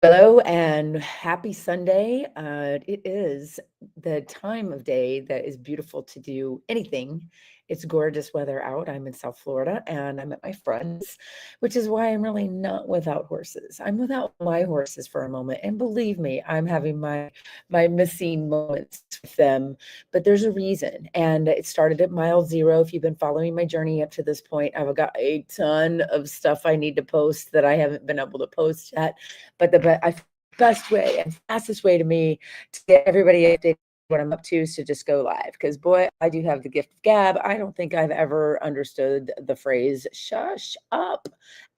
Hello and happy Sunday. It is the time of day that is beautiful to do anything. It's gorgeous weather out. I'm in South Florida and I'm at my friend's, which is why I'm really not without horses. I'm without my horses for a moment. And believe me, I'm having my missing moments with them, but there's a reason. And it started at mile zero. If you've been following my journey up to this point, I've got a ton of stuff I need to post that I haven't been able to post yet. But best way and fastest way to me to get everybody updated what I'm up to is to just go live. Because boy, I do have the gift of gab. I don't think I've ever understood the phrase "shush up"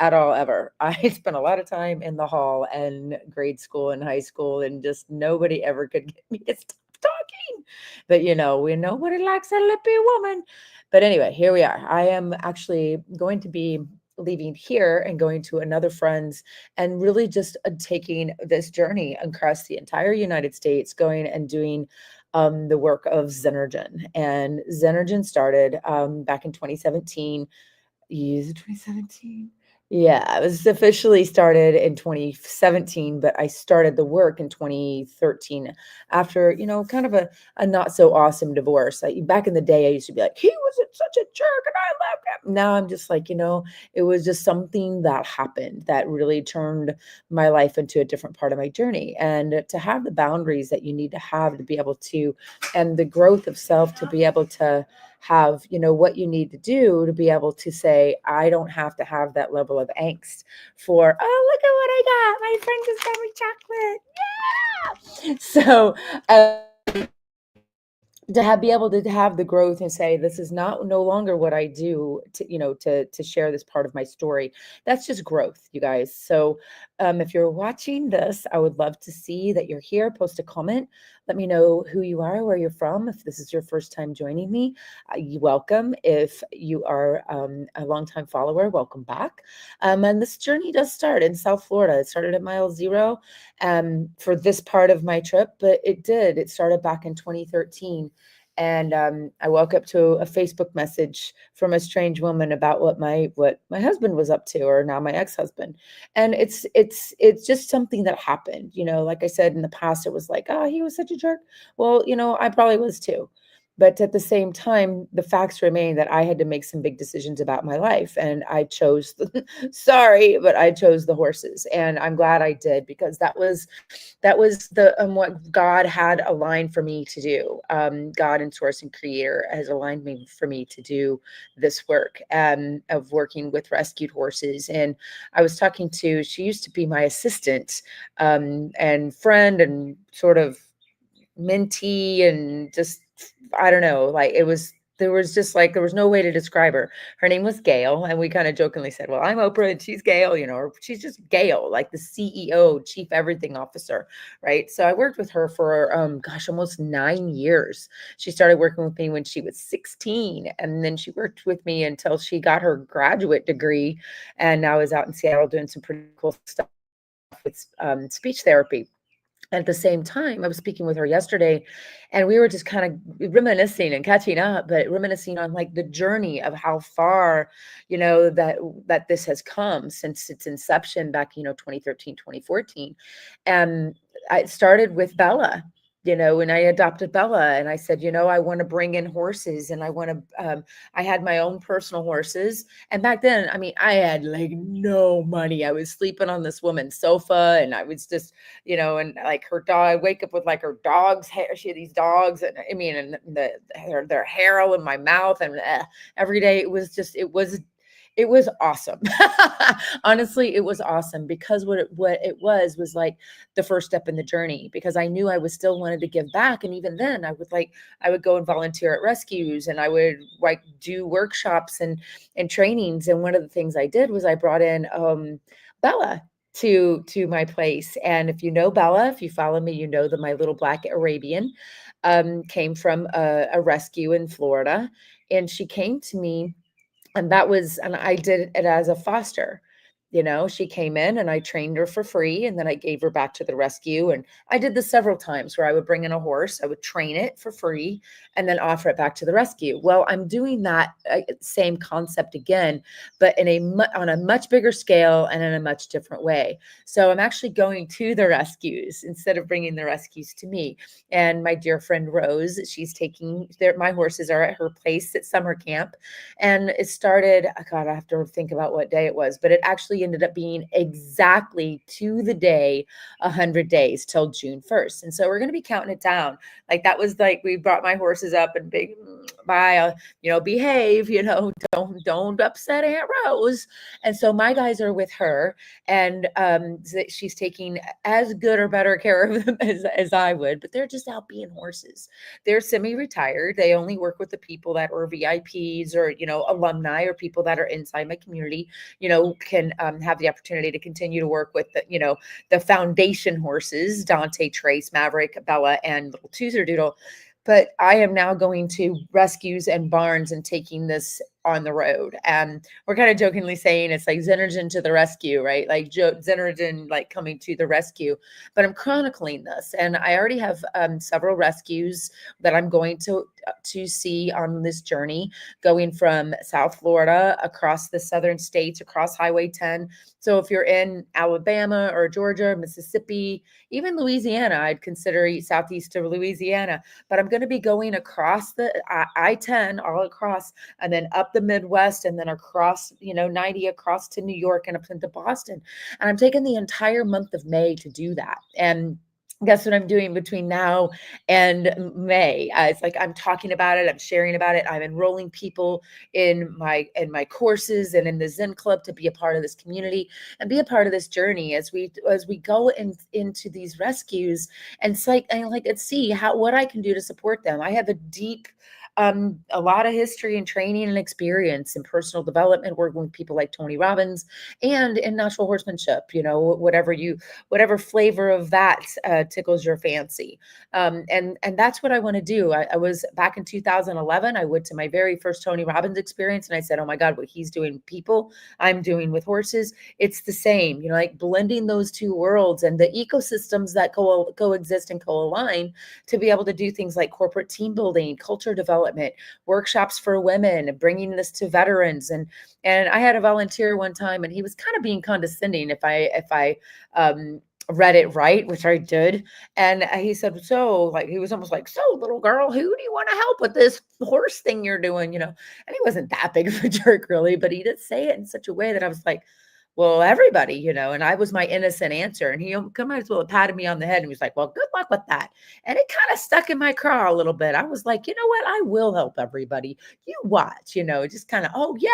at all ever. I spent a lot of time in the hall and grade school and high school, and just nobody ever could get me to stop talking. But we nobody likes a lippy woman. But anyway, here we are. I am actually going to be leaving here and going to another friend's and really just taking this journey across the entire United States, going and doing the work of Zenergen. And Zenergen started back in 2017. Is it 2017? Yeah, it was officially started in 2017, but I started the work in 2013 after, kind of a not so awesome divorce. Back in the day, I used to be like, he was such a jerk and I left him. Now I'm just like, it was just something that happened that really turned my life into a different part of my journey. And to have the boundaries that you need to be able to, and the growth of self to be able to have what you need to do to be able to say, I don't have to have that level of angst for, oh, look at what I got, my friend just got me chocolate, so to be able to have the growth and say, this is not no longer what I do, to share this part of my story. That's just growth, you guys. So if you're watching this, I would love to see that you're here. Post a comment. Let me know who you are, where you're from. If this is your first time joining me, you welcome. If you are a longtime follower, welcome back. And this journey does start in South Florida. It started at mile zero for this part of my trip, but it started back in 2013. And I woke up to a Facebook message from a strange woman about what my husband was up to, or now my ex-husband. And it's just something that happened. Like I said in the past, it was like, oh, he was such a jerk. Well, I probably was too. But at the same time, the facts remain that I had to make some big decisions about my life, and I chose sorry, but I chose the horses, and I'm glad I did, because that was the what God had aligned for me to do. God and Source and Creator has aligned me for me to do this work of working with rescued horses. And I was talking to, she used to be my assistant and friend and sort of mentee, and just, I don't know, like there was no way to describe her. Her name was Gail, and we kind of jokingly said, well, I'm Oprah and she's Gail, or she's just Gail, like the CEO, chief everything officer, right? So I worked with her for gosh, almost 9 years. She started working with me when she was 16, and then she worked with me until she got her graduate degree, and now is out in Seattle doing some pretty cool stuff with speech therapy. At the same time, I was speaking with her yesterday, and we were just kind of reminiscing and catching up, but reminiscing on like the journey of how far, that this has come since its inception back, 2013, 2014. And I started with Bella. When I adopted Bella, and I said, I want to bring in horses, and I had my own personal horses. And back then, I mean, I had like no money. I was sleeping on this woman's sofa, and I was just, and like her dog, I wake up with like her dog's hair. She had these dogs, and I mean, and their hair all in my mouth, and every day it was awesome. Honestly, it was awesome, because what it was like the first step in the journey, because I knew I was still wanted to give back. And even then I would go and volunteer at rescues, and I would like do workshops and trainings. And one of the things I did was I brought in Bella to my place. And if you know Bella, if you follow me, you know that my little black Arabian came from a rescue in Florida. And she came to me, and I did it as a foster. She came in and I trained her for free, and then I gave her back to the rescue. And I did this several times where I would bring in a horse, I would train it for free, and then offer it back to the rescue. Well, I'm doing that same concept again, but on a much bigger scale and in a much different way. So I'm actually going to the rescues instead of bringing the rescues to me. And my dear friend Rose, she's taking my horses are at her place at summer camp, and it started, God, I have to think about what day it was, but it actually ended up being exactly to the day 100 days till June 1st. And so we're going to be counting it down. Like that was like we brought my horses up and big bye, behave, don't upset Aunt Rose. And so my guys are with her, and she's taking as good or better care of them as I would, but they're just out being horses. They're semi-retired. They only work with the people that are VIPs or, alumni or people that are inside my community, can have the opportunity to continue to work with the foundation horses, Dante, Trace, Maverick, Bella, and little Toozer Doodle. But I am now going to rescues and barns and taking this on the road. And we're kind of jokingly saying it's like Zinnergen to the rescue, right? Like Zinnergen, like coming to the rescue. But I'm chronicling this, and I already have several rescues that I'm going to see on this journey, going from South Florida across the southern states, across Highway 10. So if you're in Alabama or Georgia, Mississippi, even Louisiana, I'd consider southeast of Louisiana. But I'm going to be going across the I-10 all across, and then up the Midwest, and then across 90 across to New York and up into Boston. And I'm taking the entire month of May to do that. And guess what I'm doing between now and May? It's like I'm talking about it, I'm sharing about it, I'm enrolling people in my courses and in the Zen Club to be a part of this community and be a part of this journey as we go into these rescues. And it's like let's see what I can do to support them. I have a lot of history and training and experience in personal development, working with people like Tony Robbins, and in natural horsemanship. Whatever flavor of that tickles your fancy, and that's what I want to do. I was back in 2011. I went to my very first Tony Robbins experience, and I said, "Oh my God, what he's doing with people, I'm doing with horses. It's the same." Like blending those two worlds and the ecosystems that coexist and co-align to be able to do things like corporate team building, culture development, workshops for women, bringing this to veterans. And I had a volunteer one time, and he was kind of being condescending if I read it right, which I did. And he said, so like, he was almost like, so little girl, who do you want to help with this horse thing you're doing? And he wasn't that big of a jerk really, but he did say it in such a way that I was like, well, everybody, and I was my innocent answer. And he come as well patted me on the head and was like, well, good luck with that. And it kind of stuck in my craw a little bit. I was like, you know what? I will help everybody. You watch, just kind of, oh yeah,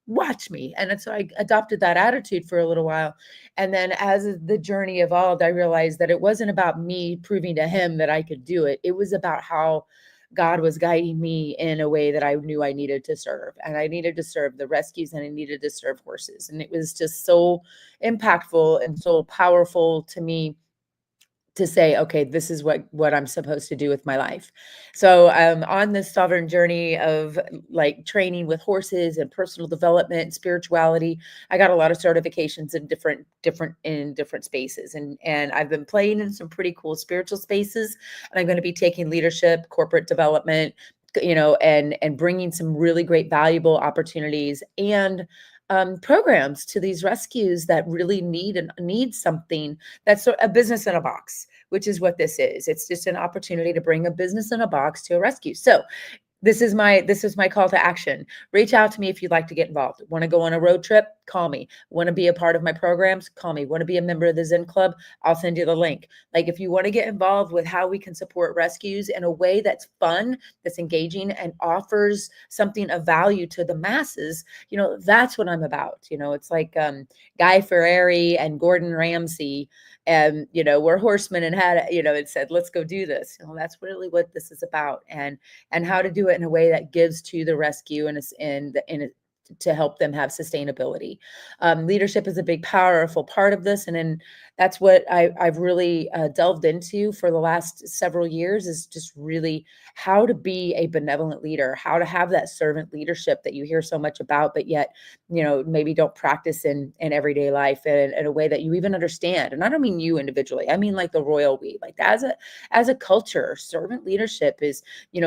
watch me. And so I adopted that attitude for a little while. And then as the journey evolved, I realized that it wasn't about me proving to him that I could do it. It was about how God was guiding me in a way that I knew I needed to serve. And I needed to serve the rescues, and I needed to serve horses. And it was just so impactful and so powerful to me to say, okay, this is what I'm supposed to do with my life. So on this sovereign journey of like training with horses and personal development and spirituality, I got a lot of certifications in different spaces. And I've been playing in some pretty cool spiritual spaces. And I'm going to be taking leadership, corporate development, and bringing some really great valuable opportunities and programs to these rescues that really need something that's a business in a box, which is what this is. It's just an opportunity to bring a business in a box to a rescue. So this is my call to action. Reach out to me if you'd like to get involved. Want to go on a road trip? Call me. Want to be a part of my programs? Call me. Want to be a member of the Zen Club? I'll send you the link. Like if you want to get involved with how we can support rescues in a way that's fun, that's engaging, and offers something of value to the masses, that's what I'm about. It's like Guy Fieri and Gordon Ramsay, and we're horsemen, and it said, let's go do this. That's really what this is about, and how to do it in a way that gives to the rescue and to help them have sustainability. Leadership is a big, powerful part of this. And then that's what I've really delved into for the last several years, is just really how to be a benevolent leader, how to have that servant leadership that you hear so much about, but yet, maybe don't practice in everyday life in a way that you even understand. And I don't mean you individually. I mean like the royal we, like as a culture, servant leadership is,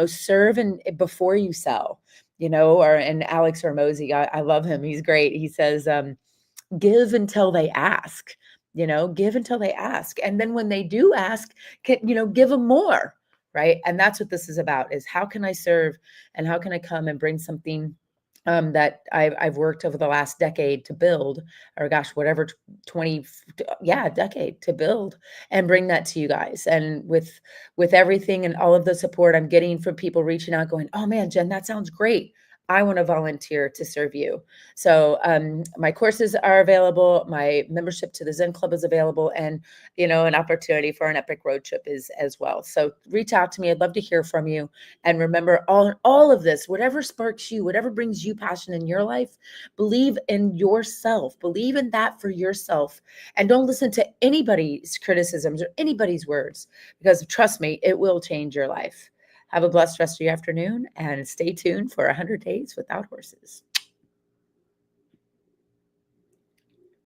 serve and before you sell, and Alex Hormozy, I love him. He's great. He says, give until they ask, give until they ask. And then when they do ask, give them more. Right. And that's what this is about, is how can I serve, and how can I come and bring something that I've worked over the last decade to build, or gosh, whatever, 20, yeah, decade to build, and bring that to you guys. And with everything and all of the support I'm getting from people reaching out, going, oh man, Jen, that sounds great. I want to volunteer to serve you. So my courses are available. My membership to the Zen Club is available, and an opportunity for an epic road trip is as well. So reach out to me. I'd love to hear from you. And remember, all of this, whatever sparks you, whatever brings you passion in your life, believe in yourself. Believe in that for yourself, and don't listen to anybody's criticisms or anybody's words, because trust me, it will change your life. Have a blessed rest of your afternoon, and stay tuned for 100 Days Without Horses.